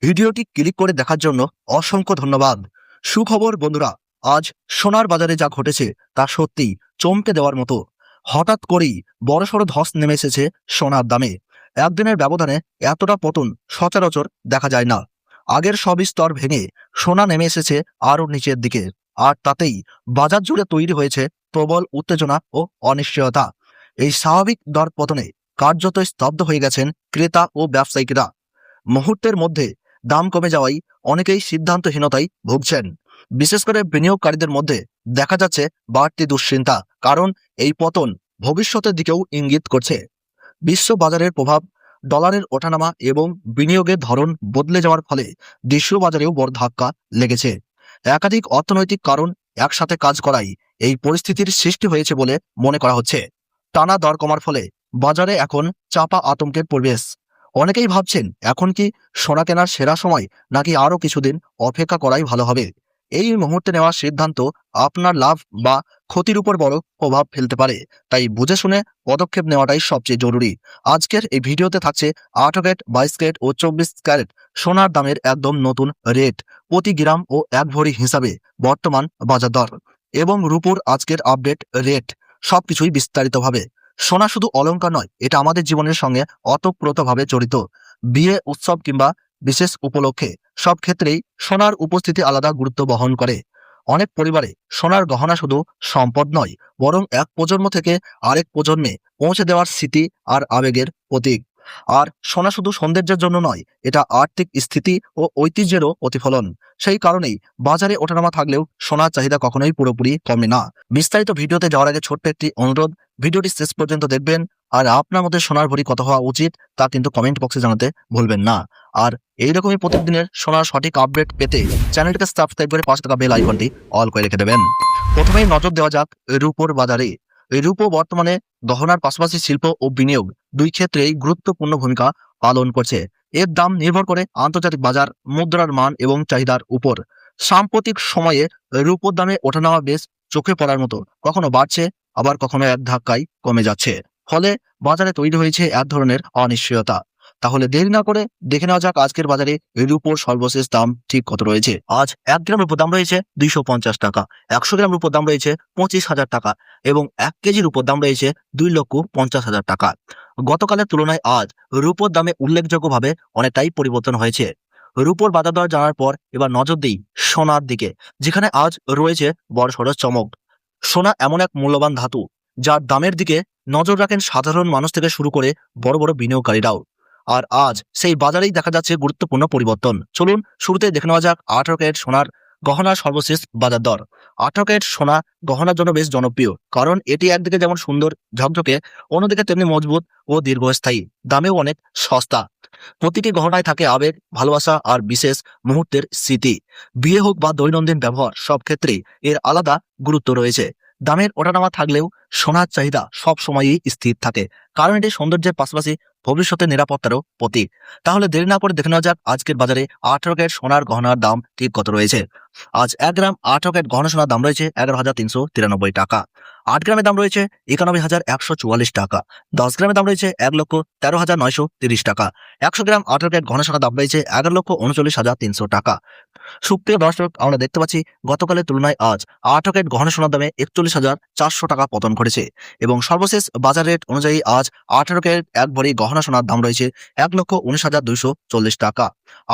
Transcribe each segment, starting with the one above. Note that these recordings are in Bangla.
ভিডিওটি ক্লিক করে দেখার জন্য অসংখ্য ধন্যবাদ। সুখবর বন্ধুরা, আজ সোনার বাজারে যা ঘটেছে তা সত্যি চমকে দেওয়ার মতো। হঠাৎ করেই বড়সড় ধস নেমে এসেছে সোনার দামে। একদিনের ব্যবধানে এতটা পতন সচরাচর দেখা যায় না। আগের সব স্তর ভেঙে সোনা নেমে এসেছে আরও নিচের দিকে, আর তাতেই বাজার জুড়ে তৈরি হয়েছে প্রবল উত্তেজনা ও অনিশ্চয়তা। এই স্বাভাবিক দর পতনে কার্যত স্তব্ধ হয়ে গেছেন ক্রেতা ও ব্যবসায়িকরা। মুহূর্তের মধ্যে দাম কমে যাওয়ায় অনেকেই সিদ্ধান্তহীনতায় ভুগছেন। বিশেষ করে বিনিয়োগকারীদের মধ্যে দেখা যাচ্ছে বাড়তি দুশ্চিন্তা, কারণ এই পতন ভবিষ্যতের দিকেও ইঙ্গিত করছে। বিশ্ব বাজারের প্রভাব, ডলারের ওঠানামা এবং বিনিয়োগের ধরন বদলে যাওয়ার ফলে দেশীয় বাজারেও বড় ধাক্কা লেগেছে। একাধিক অর্থনৈতিক কারণ একসাথে কাজ করাই এই পরিস্থিতির সৃষ্টি হয়েছে বলে মনে করা হচ্ছে। টানা দর কমার ফলে বাজারে এখন চাপা আতঙ্কের পরিবেশ। অনেকেই ভাবছেন এখন কি সোনা কেনার সেরা সময়, নাকি আরও কিছুদিন অপেক্ষা করাই ভালো হবে। এই মুহূর্তে নেওয়া সিদ্ধান্ত আপনার লাভ বা ক্ষতির উপর বড় প্রভাব ফেলতে পারে, তাই বুঝে শুনে পদক্ষেপ নেওয়াটাই সবচেয়ে জরুরি। আজকের এই ভিডিওতে থাকছে 8 ক্যারেট, 22 ক্যারেট ও 24 ক্যারেট সোনার দামের একদম নতুন রেট, প্রতি গ্রাম ও 1 ভরি হিসাবে বর্তমান বাজার দর এবং রুপোর আজকের আপডেট রেট, সবকিছুই বিস্তারিতভাবে। সোনা শুধু অলংকার নয়, এটা আমাদের জীবনের সঙ্গে ওতপ্রোতভাবে জড়িত। বিয়ে, উৎসব কিংবা বিশেষ উপলক্ষে সব ক্ষেত্রেই সোনার উপস্থিতি আলাদা গুরুত্ব বহন করে। অনেক পরিবারে সোনার গহনা শুধু সম্পদ নয়, বরং এক প্রজন্ম থেকে আরেক প্রজন্মে পৌঁছে দেওয়ার স্মৃতি আর আবেগের প্রতীক। আর সোনা শুধু সৌন্দর্যের জন্য নয়, এটা আর্থিক স্থিতি ও ঐতিহ্যেরও প্রতিফলন। সেই কারণেই বাজারে ওঠানামা থাকলেও সোনার চাহিদা কখনোই পুরোপুরি কমে না। বিস্তারিত ভিডিওতে যাওয়ার আগে ছোট্ট একটি অনুরোধ, ভিডিওটি শেষ পর্যন্ত দেখবেন। আর আপনার মধ্যে সোনার ভরি কত হওয়া উচিত তা কিন্তু কমেন্ট বক্সে জানাতে ভুলবেন না। আর এইরকমই প্রতিদিনের সোনার সঠিক আপডেট পেতে চ্যানেলটিকে সাবস্ক্রাইব করে পাশে থাকা বেল আইকনটি অল করে রেখে দেবেন। প্রথমেই নজর দেওয়া যাক রূপোর বাজারে। এই রূপো বর্তমানে গহনার পাশাপাশি শিল্প ও বিনিয়োগ দুই ক্ষেত্রেই গুরুত্বপূর্ণ ভূমিকা পালন করছে। এর দাম নির্ভর করে আন্তর্জাতিক বাজার, মুদ্রার মান এবং চাহিদার উপর। সাম্প্রতিক সময়ে রূপোর দামে ওঠানামা বেশ চোখে পড়ার মতো, কখনো বাড়ছে আবার কখনো এক ধাক্কায় কমে যাচ্ছে। ফলে বাজারে তৈরি হয়েছে এক ধরনের অনিশ্চয়তা। তাহলে দেরি না করে দেখে নেওয়া যাক আজকের বাজারে রূপোর সর্বশেষ দাম ঠিক কত রয়েছে। আজ 1 গ্রাম রূপোর দাম রয়েছে 250 টাকা, 100 গ্রাম রূপোর দাম রয়েছে 25,000 টাকা এবং 1 কেজি রূপোর দাম রয়েছে 2,50,000 টাকা। গতকালের তুলনায় আজ রূপোর দামে উল্লেখযোগ্যভাবে অনেকটাই পরিবর্তন হয়েছে। রূপোর বাজার দর জানার পর এবার নজর দিই সোনার দিকে, যেখানে আজ রয়েছে বড়সড় চমক। সোনা এমন এক মূল্যবান ধাতু যার দামের দিকে নজর রাখেন সাধারণ মানুষ থেকে শুরু করে বড় বড় বিনিয়োগকারীরাও। আর আজ সেই বাজারেই দেখা যাচ্ছে গুরুত্বপূর্ণ পরিবর্তন। চলুন শুরুতে দেখে নেওয়া যাক 18 ক্যারেট সোনার গহনার সর্বশেষ বাজার দর। 18 ক্যারেট সোনা গহনার জন্য বেশ জনপ্রিয়, কারণ এটি একদিকে যেমন সুন্দর ঝকঝকে, অন্যদিকে তেমনি মজবুত ও দীর্ঘস্থায়ী, দামেও অনেক সস্তা। প্রতিটি গহনায় থাকে আবেগ, ভালোবাসা আর বিশেষ মুহূর্তের স্মৃতি। বিয়ে হোক বা দৈনন্দিন ব্যবহার, সব ক্ষেত্রেই এর আলাদা গুরুত্ব রয়েছে। দামের ওঠানামা থাকলেও সোনার চাহিদা সব সময়ই স্থির থাকে, কারণ এটি সৌন্দর্যের পাশাপাশি ভবিষ্যতের নিরাপত্তারও প্রতীক। তাহলে দেরি না করে দেখে নেওয়া যাক আজকের বাজারে 18 ক্যারেট সোনার গহনার দাম ঠিক কত রয়েছে। আজ 1 গ্রাম 18 ক্যারেট গহনা সোনার দাম রয়েছে 11,393 টাকা। 8 গ্রামের দাম রয়েছে 91,144 টাকা। 10 গ্রামের দাম রয়েছে 1,13,930 টাকা। 100 গ্রাম 18 ক্যারেট গহনা সোনার দাম রয়েছে 11,39,300 টাকা। সুপ্রিয় দর্শক, আমরা দেখতে পাচ্ছি গতকালের তুলনায় আজ 18 ক্যারেট গহনা সোনার দামে 41,400 টাকা পতন ঘটেছে এবং সর্বশেষ বাজার রেট অনুযায়ী আজ 18 ক্যারেট 1 ভরি গহনা সোনার দাম রয়েছে 1,19,240 টাকা।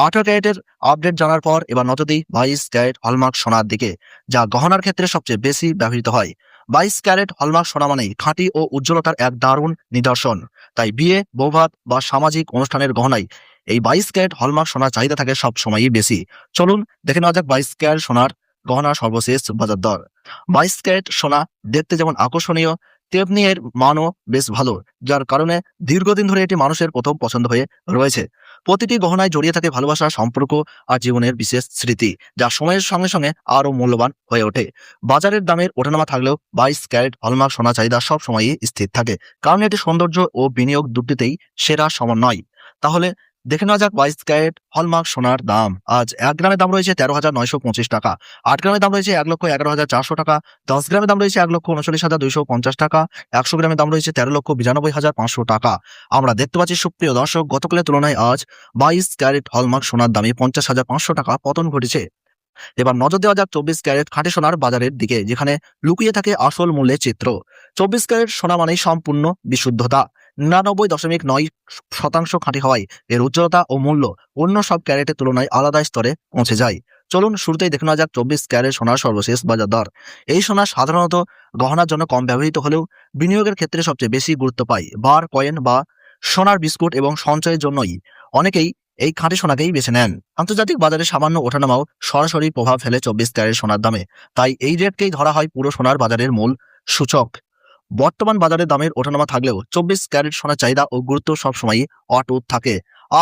18 ক্যারেটের আপডেট জানার পর এবার নজর দিই 22 ক্যারেট হলমার্ক সোনার দিকে, যা গহনার ক্ষেত্রে সবচেয়ে বেশি ব্যবহৃত হয়। 22 ক্যারেট হলমার্ক সোনা মানেই খাঁটি ও উজ্জ্বলতার এক দারুণ নিদর্শন। তাই বিয়ে, বৌভাত বা সামাজিক অনুষ্ঠানের গহনায় এই 22 ক্যারেট হলমার্ক সোনার চাহিদা থাকে সব সময়ই বেশি। চলুন দেখে নেওয়া যাক 22 ক্যারেট সোনার গহনার সর্বশেষ বাজার দর। 22 ক্যারেট সোনা দেখতে যেমন আকর্ষণীয়, তেমনি এর মানও বেশ ভালো, যার কারণে দীর্ঘদিন ধরে এটি মানুষের প্রথম পছন্দ হয়ে রয়েছে। প্রতিটি গহনায় জড়িয়ে থাকে ভালোবাসা, সম্পর্ক আর জীবনের বিশেষ স্মৃতি, যা সময়ের সঙ্গে সঙ্গে আরও মূল্যবান হয়ে ওঠে। বাজারের দামের ওঠানামা থাকলেও 22 ক্যারেট হলমার্ক সোনা চাহিদা সব সময়ই স্থির থাকে, কারণ এটি সৌন্দর্য ও বিনিয়োগ দুটিতেই সেরা সমন্বয়। তাহলে দেখে নেওয়া যাক 22 ক্যারেট হলমার্ক সোনার দাম। আজ 1 গ্রামের দাম রয়েছে 13,925 টাকা, 8 গ্রামের দাম রয়েছে 1,11,400 টাকা, 10 গ্রামের দাম রয়েছে 1,39,250 টাকা, 100 গ্রামের দাম রয়েছে 13,92,500 টাকা। আমরা দেখতে পাচ্ছি সুপ্রিয় দর্শক, গতকালের তুলনায় আজ 22 ক্যারেট হলমার্ক সোনার দামে 50,500 টাকা পতন ঘটেছে। এবার নজর দেওয়া যাক 24 ক্যারেট খাঁটি সোনার বাজারের দিকে, যেখানে লুকিয়ে থাকে আসল মূল্যের চিত্র। 24 ক্যারেট সোনা মানেই সম্পূর্ণ বিশুদ্ধতা, 99.9% খাঁটি হওয়ায় এর উজ্জ্বলতা ও মূল্য অন্য সব ক্যারেটের তুলনায় আলাদা স্তরে পৌঁছে যায়। চলুন শুরুতেই দেখে নেওয়া যাক 24 ক্যারেট সোনার সর্বশেষ বাজার দর। এই সোনা সাধারণত গহনার জন্য কম ব্যবহৃত হলেও বিনিয়োগের ক্ষেত্রে সবচেয়ে বেশি গুরুত্ব পায়। বার কয়েন বা সোনার বিস্কুট এবং সঞ্চয়ের জন্যই অনেকেই এই খাঁটি সোনাকেই বেছে নেন। আন্তর্জাতিক বাজারে সামান্য ওঠানামাও সরাসরি প্রভাব ফেলে 24 ক্যারেট সোনার দামে, তাই এই রেটকেই ধরা হয় পুরো সোনার বাজারের মূল সূচক। বর্তমান বাজারে দামের ওঠানামা থাকলেও 24 ক্যারেট সোনার চাহিদা ও গুরুত্ব সবসময়ই অটুট থাকে।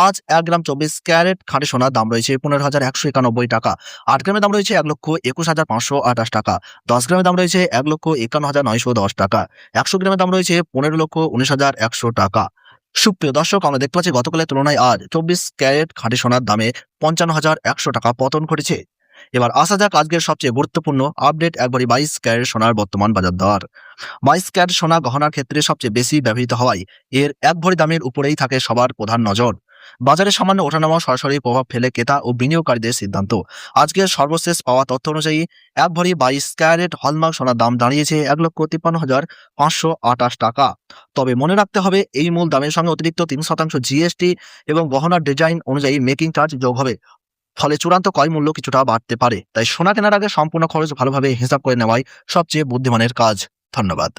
আজ 1 গ্রাম 24 ক্যারেট খাঁটি সোনার দাম রয়েছে 15,191 টাকা, 8 গ্রামের দাম রয়েছে 1,21,528 টাকা, 10 গ্রামের দাম রয়েছে 1,51,910 টাকা, 100 গ্রামের দাম রয়েছে 15,19,100 টাকা। সুপ্রিয় দর্শক, আমরা দেখতে পাচ্ছি গতকালের তুলনায় আজ 24 ক্যারেট খাঁটি সোনার দামে 55,100 টাকা পতন ঘটেছে। এবার আসা যাক আজকের সবচেয়ে গুরুত্বপূর্ণ আপডেট, একবারই 22 ক্যারেট সোনার বর্তমান বাজার দর। 22 ক্যারেট সোনা গহনার ক্ষেত্রে সবচেয়ে বেশি ব্যবহৃত হওয়ায় এর 1 ভরি দামের উপরেই থাকে সবার প্রধান নজর। বাজারে সামান্য ওঠানামা সরাসরি প্রভাব ফেলে ক্রেতা ও বিনিয়োগকারীদের সিদ্ধান্ত। আজকের সর্বশেষ পাওয়া তথ্য অনুযায়ী 1 ভরি 22 ক্যারেট হলমার্ক সোনার দাম দাঁড়িয়েছে 1,53,528 টাকা। তবে মনে রাখতে হবে, এই মূল দামের সঙ্গে অতিরিক্ত 3% জিএসটি এবং গহনার ডিজাইন অনুযায়ী মেকিং চার্জ যোগ হবে, ফলে চূড়ান্ত ক্রয় মূল্য কিছুটা বাড়তে পারে। তাই সোনা কেনার আগে সম্পূর্ণ খরচ ভালোভাবে হিসাব করে নেওয়াই সবচেয়ে বুদ্ধিমানের কাজ। ধন্যবাদ।